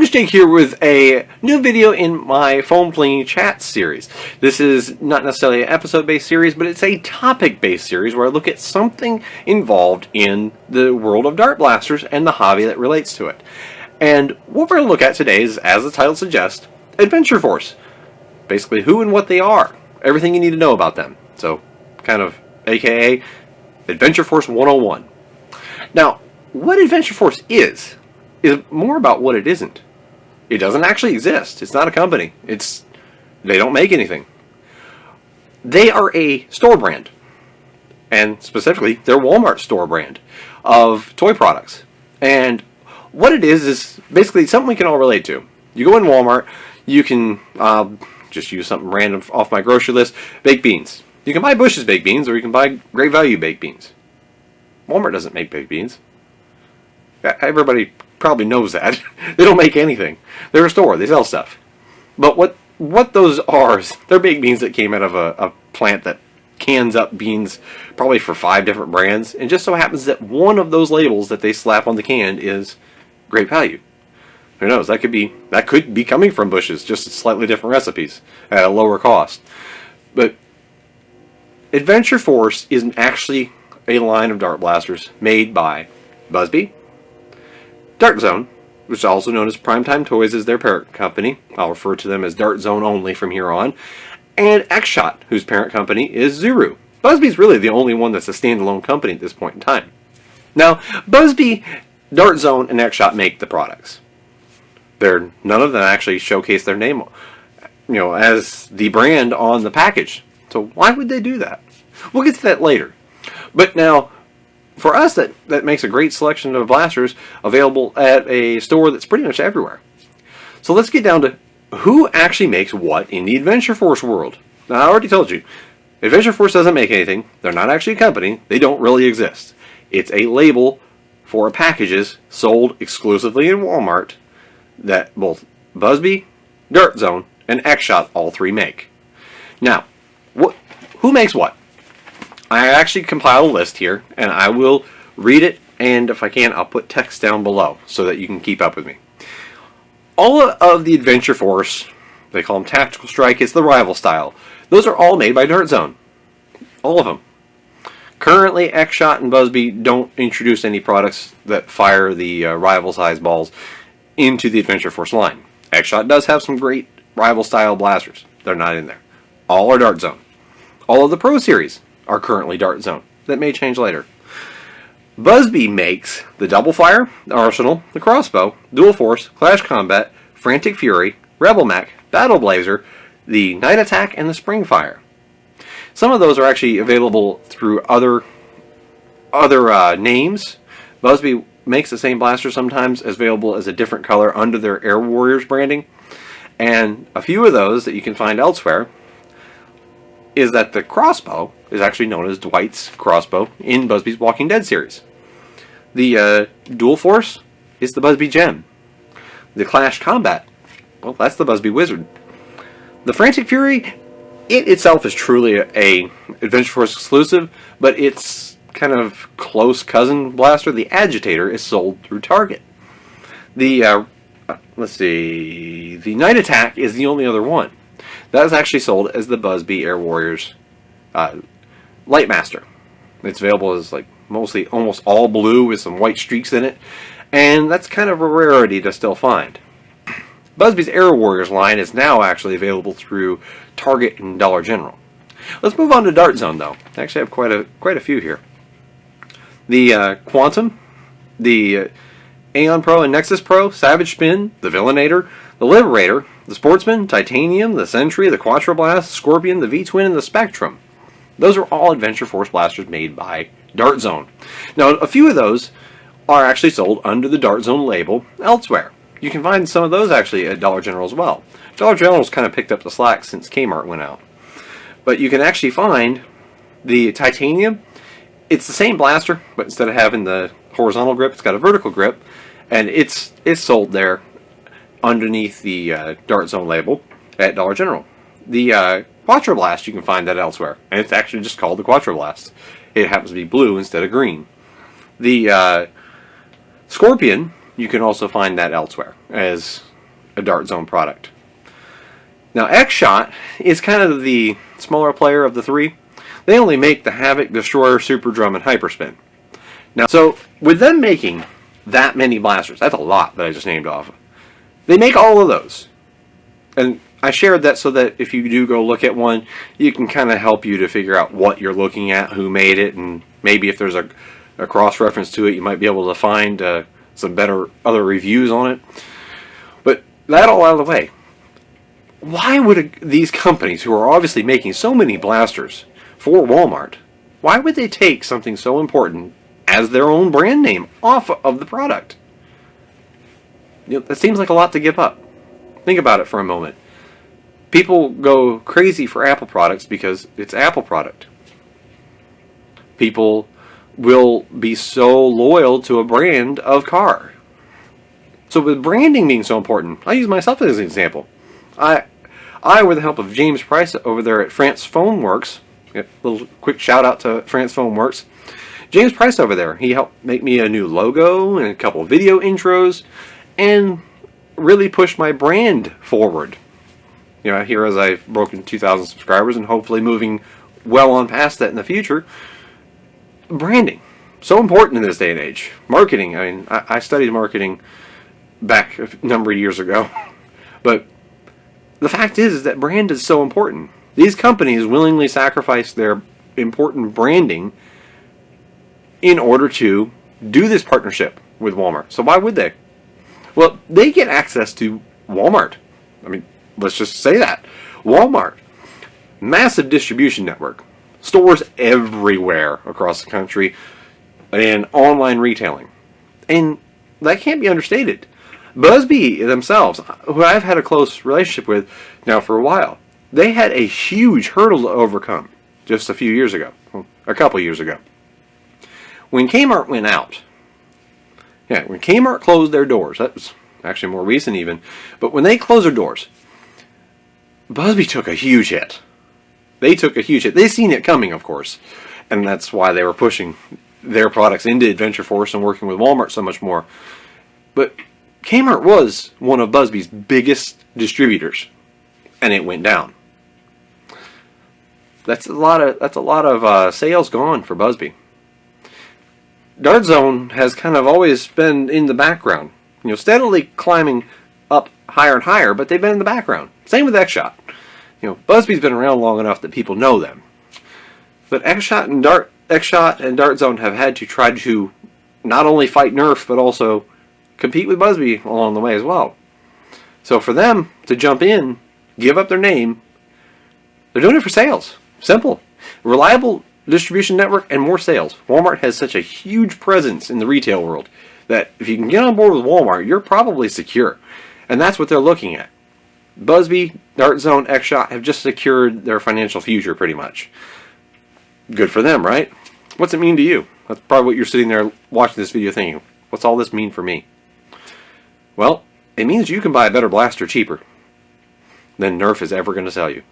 folks, Jake here with a new video in my Foam Fling Chat series. This is not necessarily an episode-based series, but it's a topic-based series where I look at something involved in the world of dart blasters and the hobby that relates to it. And what we're going to look at today is, as the title suggests, Adventure Force. Basically who and what they are. Everything you need to know about them. So, kind of, aka Adventure Force 101. Now, what Adventure Force is more about what it isn't. It doesn't actually exist. It's not a company. They don't make anything. They are a store brand. And specifically, they're Walmart store brand of toy products. And what it is basically something we can all relate to. You go in Walmart, you can just use something random off my grocery list, baked beans. You can buy Bush's baked beans, or you can buy Great Value baked beans. Walmart doesn't make baked beans. Everybody probably knows that. They don't make anything. They're a store. They sell stuff. But what those are is they're baked beans that came out of a plant that cans up beans probably for 5 different brands. And just so happens that one of those labels that they slap on the can is Great Value. Who knows? That could be coming from Bush's, just slightly different recipes at a lower cost. But Adventure Force is actually a line of dart blasters made by Buzby, Dart Zone, which is also known as Primetime Toys as their parent company. I'll refer to them as Dart Zone only from here on. And X-Shot, whose parent company is Zuru. Buzby's really the only one that's a standalone company at this point in time. Now, Buzby, Dart Zone, and X-Shot make the products. None of them actually showcase their name, as the brand on the package. So why would they do that? We'll get to that later. But now, for us, that makes a great selection of blasters available at a store that's pretty much everywhere. So let's get down to who actually makes what in the Adventure Force world. Now, I already told you, Adventure Force doesn't make anything. They're not actually a company. They don't really exist. It's a label for packages sold exclusively in Walmart that both Buzby, Dart Zone, and X-Shot all three make. Now, who makes what? I actually compiled a list here, and I will read it, and if I can, I'll put text down below so that you can keep up with me. All of the Adventure Force, they call them Tactical Strike, it's the rival style. Those are all made by Dart Zone. All of them. Currently, X-Shot and Buzby don't introduce any products that fire the rival size balls into the Adventure Force line. X-Shot does have some great rival style blasters. They're not in there. All are Dart Zone. All of the Pro Series are currently Dart Zone. That may change later. Buzby makes the Double Fire, the Arsenal, the Crossbow, Dual Force, Clash Combat, Frantic Fury, Rebel Mech, Battle Blazer, the Night Attack, and the Spring Fire. Some of those are actually available through other names. Buzby makes the same blaster sometimes as available as a different color under their Air Warriors branding. And a few of those that you can find elsewhere is that the Crossbow is actually known as Dwight's Crossbow in Buzby's Walking Dead series. The Dual Force is the Buzby Gem. The Clash Combat, well, that's the Buzby Wizard. The Frantic Fury, it itself is truly a Adventure Force exclusive, but its kind of close cousin blaster, the Agitator, is sold through Target. The the Night Attack is the only other one. That is actually sold as the Buzby Air Warriors Lightmaster. It's available as almost all blue with some white streaks in it, and that's kind of a rarity to still find. Buzby's Air Warriors line is now actually available through Target and Dollar General. Let's move on to Dart Zone, though. I actually have quite a few here. The Quantum, the Aeon Pro and Nexus Pro, Savage Spin, the Villainator, the Liberator, the Sportsman, Titanium, the Sentry, the Quattro Blast, Scorpion, the V-Twin, and the Spectrum. Those are all Adventure Force blasters made by Dart Zone. Now, a few of those are actually sold under the Dart Zone label elsewhere. You can find some of those actually at Dollar General as well. Dollar General's kind of picked up the slack since Kmart went out. But you can actually find the Titanium. It's the same blaster, but instead of having the horizontal grip, it's got a vertical grip, and it's sold there underneath the Dart Zone label at Dollar General. The Quattro Blast, you can find that elsewhere, and it's actually just called the Quattro Blast. It happens to be blue instead of green. The Scorpion, you can also find that elsewhere as a Dart Zone product. Now, X-Shot is kind of the smaller player of the three. They only make the Havoc, Destroyer, Super Drum, and Hyperspin. Now, so with them making that many blasters, that's a lot that I just named off. They make all of those. And I shared that so that if you do go look at one, you can kind of help you to figure out what you're looking at, who made it, and maybe if there's a cross-reference to it, you might be able to find some better other reviews on it. But that all out of the way, why would these companies, who are obviously making so many blasters for Walmart, why would they take something so important as their own brand name off of the product? That seems like a lot to give up. Think about it for a moment. People go crazy for Apple products because it's Apple product. People will be so loyal to a brand of car. So with branding being so important, I use myself as an example. I, with the help of James Price over there at France Phone Works, a little quick shout out to France Phone Works. James Price over there, he helped make me a new logo and a couple of video intros, and really pushed my brand forward. Here as I've broken 2,000 subscribers and hopefully moving well on past that in the future. Branding, so important in this day and age. Marketing, I mean, I studied marketing back a number of years ago, but the fact is that brand is so important. These companies willingly sacrifice their important branding in order to do this partnership with Walmart. So why would they? Well, they get access to Walmart. I mean, let's just say that. Walmart, massive distribution network, stores everywhere across the country, and online retailing. And that can't be understated. Busby themselves, who I've had a close relationship with now for a while, they had a huge hurdle to overcome just a few years ago, a couple years ago. When Kmart went out, when Kmart closed their doors, that was actually more recent even, but when they closed their doors, Busby took a huge hit. They took a huge hit. They seen it coming, of course, and that's why they were pushing their products into Adventure Force and working with Walmart so much more. But Kmart was one of Busby's biggest distributors, and it went down. That's a lot of sales gone for Busby. Dart Zone has kind of always been in the background, steadily climbing up higher and higher, but they've been in the background. Same with X-Shot. Busby's been around long enough that people know them. But X-Shot and Dart Zone have had to try to not only fight Nerf, but also compete with Busby along the way as well. So for them to jump in, give up their name, they're doing it for sales. Simple. Reliable distribution network and more sales. Walmart has such a huge presence in the retail world that if you can get on board with Walmart, you're probably secure. And that's what they're looking at. Busby, Dart Zone, X-Shot have just secured their financial future pretty much. Good for them, right? What's it mean to you? That's probably what you're sitting there watching this video thinking. What's all this mean for me? Well, it means you can buy a better blaster cheaper than Nerf is ever going to sell you.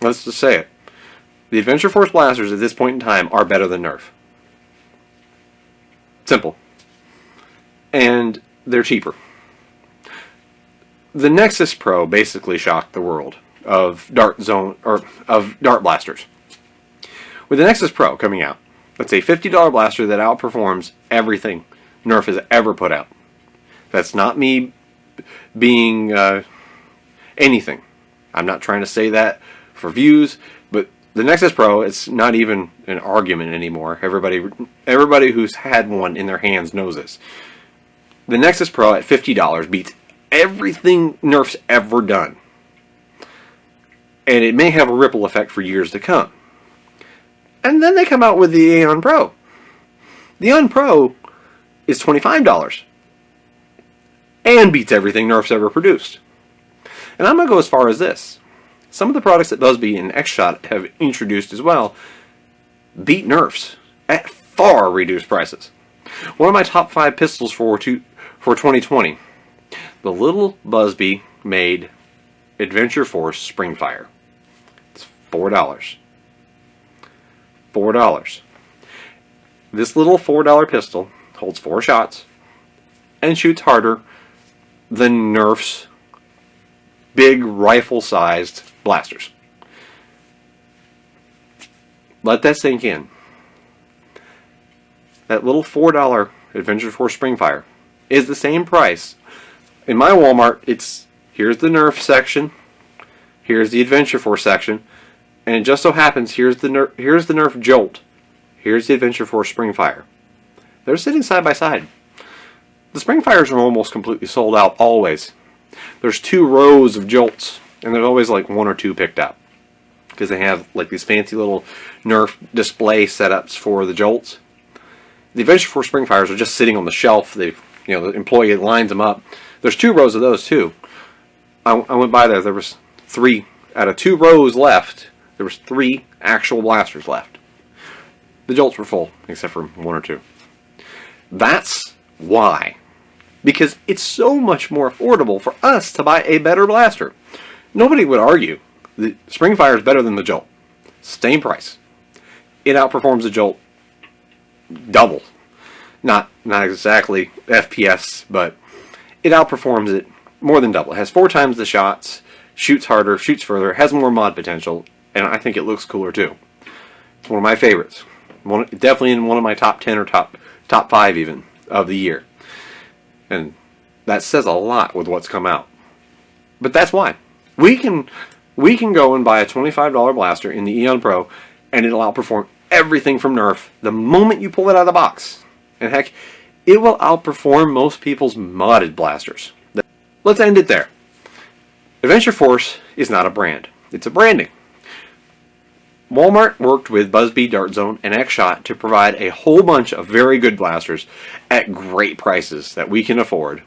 Let's just say it. The Adventure Force blasters at this point in time are better than Nerf. Simple. And they're cheaper. The Nexus Pro basically shocked the world of Dart Zone, or of Dart blasters. With the Nexus Pro coming out, that's a $50 blaster that outperforms everything Nerf has ever put out. That's not me being anything. I'm not trying to say that for views, but the Nexus Pro, it's not even an argument anymore. Everybody who's had one in their hands knows this. The Nexus Pro at $50 beats everything Nerf's ever done. And it may have a ripple effect for years to come. And then they come out with the Aeon Pro. The Aeon Pro is $25. And beats everything Nerf's ever produced. And I'm going to go as far as this. Some of the products that Busby and X-Shot have introduced as well beat Nerf's at far reduced prices. One of my top 5 pistols for 2020, the little Busby made Adventure Force Springfire. It's $4. $4. This little $4 pistol holds 4 shots and shoots harder than Nerf's big rifle-sized blasters. Let that sink in. That little $4 Adventure Force Springfire is the same price. In my Walmart, here's the Nerf section, here's the Adventure Force section, and it just so happens here's the Nerf Jolt, here's the Adventure Force Springfire. They're sitting side by side. The Springfires are almost completely sold out always. There's 2 rows of Jolts, and there's always like 1 or 2 picked out, because they have like these fancy little Nerf display setups for the Jolts. The Adventure Force Springfires are just sitting on the shelf. The employee lines them up. There's 2 rows of those too. I went by there. There was 3 out of 2 rows left. There was 3 actual blasters left. The Jolts were full, except for 1 or 2. That's why. Because it's so much more affordable for us to buy a better blaster. Nobody would argue the Springfire is better than the Jolt. Same price. It outperforms the Jolt double. Not exactly FPS, but it outperforms it more than double. It has 4 times the shots, shoots harder, shoots further, has more mod potential, and I think it looks cooler too. It's one of my favorites. Definitely in one of my top 10 or top 5 even of the year. And that says a lot with what's come out. But that's why. We can go and buy a $25 blaster in the Eon Pro, and it'll outperform everything from Nerf the moment you pull it out of the box. And heck, it will outperform most people's modded blasters. Let's end it there. Adventure Force is not a brand. It's a branding. Walmart worked with Buzbee, Dart Zone, and X-Shot to provide a whole bunch of very good blasters at great prices that we can afford,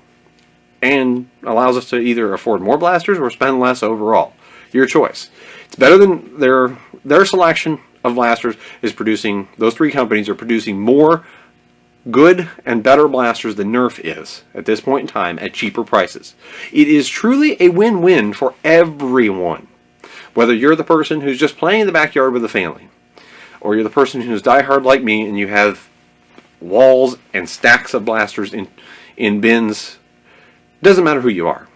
and allows us to either afford more blasters or spend less overall. Your choice. It's better than their selection of blasters is producing, those 3 companies are producing more good and better blasters than Nerf is at this point in time at cheaper prices. It is truly a win-win for everyone. Whether you're the person who's just playing in the backyard with the family, or you're the person who's diehard like me and you have walls and stacks of blasters in bins, doesn't matter who you are.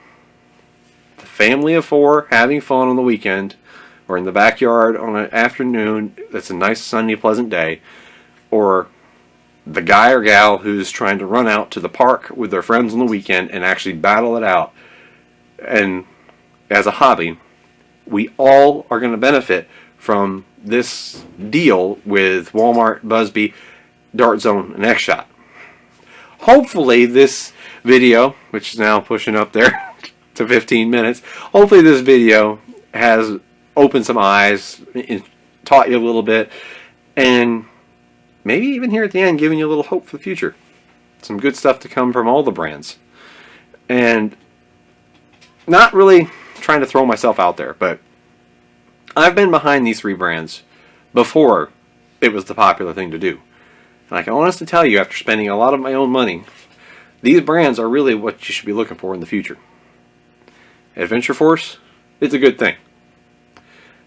The family of 4 having fun on the weekend, or in the backyard on an afternoon that's a nice sunny pleasant day, or the guy or gal who's trying to run out to the park with their friends on the weekend and actually battle it out, and as a hobby, we all are going to benefit from this deal with Walmart, Buzbee, Dart Zone, and X-Shot. Hopefully this video, which is now pushing up there to 15 minutes, hopefully this video has opened some eyes, taught you a little bit, and maybe even here at the end giving you a little hope for the future. Some good stuff to come from all the brands. And not really trying to throw myself out there, but I've been behind these 3 brands before it was the popular thing to do. And I can honestly tell you, after spending a lot of my own money, these brands are really what you should be looking for in the future. Adventure Force, it's a good thing.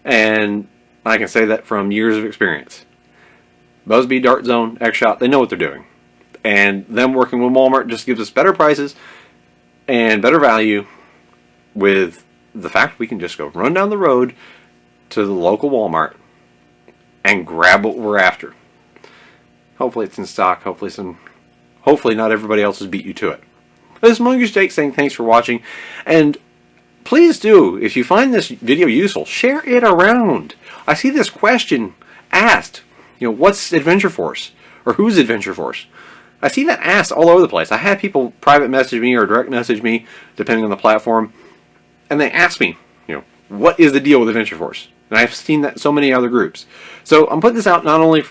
And I can say that from years of experience. Buzbee, Dart Zone, X-Shot, they know what they're doing. And them working with Walmart just gives us better prices and better value, with the fact we can just go run down the road to the local Walmart and grab what we're after. Hopefully it's in stock. Hopefully not everybody else has beat you to it. This is Mongoose Jake saying thanks for watching, and please do, if you find this video useful, share it around. I see this question asked, what's Adventure Force? Or who's Adventure Force? I see that asked all over the place. I had people private message me or direct message me, depending on the platform, and they ask me, what is the deal with Adventure Force? And I've seen that in so many other groups. So I'm putting this out not only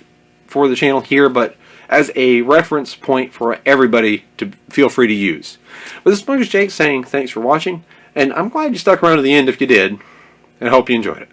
for the channel here, but as a reference point for everybody to feel free to use. But this is Mongoose Jake saying thanks for watching, and I'm glad you stuck around to the end if you did, and I hope you enjoyed it.